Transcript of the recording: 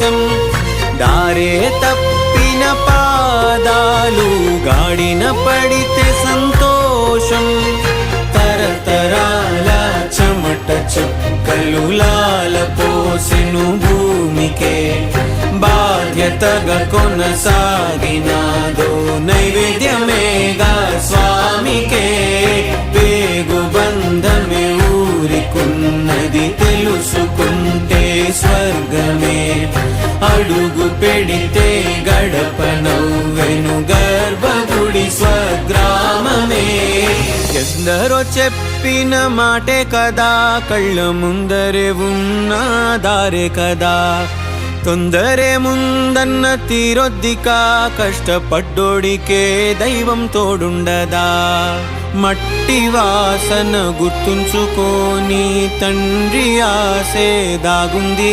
సంతోషం. దారే తప్పిన పాదాలు గాడిన పడితే సంతోషం. తరతరాల చెమట చుక్కలు లాల పోసెను భూమికే, బాధ్యతగా కొనసాగినాదో నైవేద్యమేగా స్వామికే. పేగు బంధమే ఊరికున్నది తెలుసుకుంటే స్వర్గమే, అడుగు పెడితే గడప నవ్వెను గర్భగుడి స్వగ్రామమే. ఎందరో చెప్పిన మాటే కదా, కళ్ళ ముందరే ఉన్న దారే కదా. తొందరే ముందన్న తీరొద్దికా, కష్టపడ్డోడికే దైవం తోడుండదా. మట్టి వాసన గుర్తుంచుకోని తండ్రి ఆసే దాగుంది.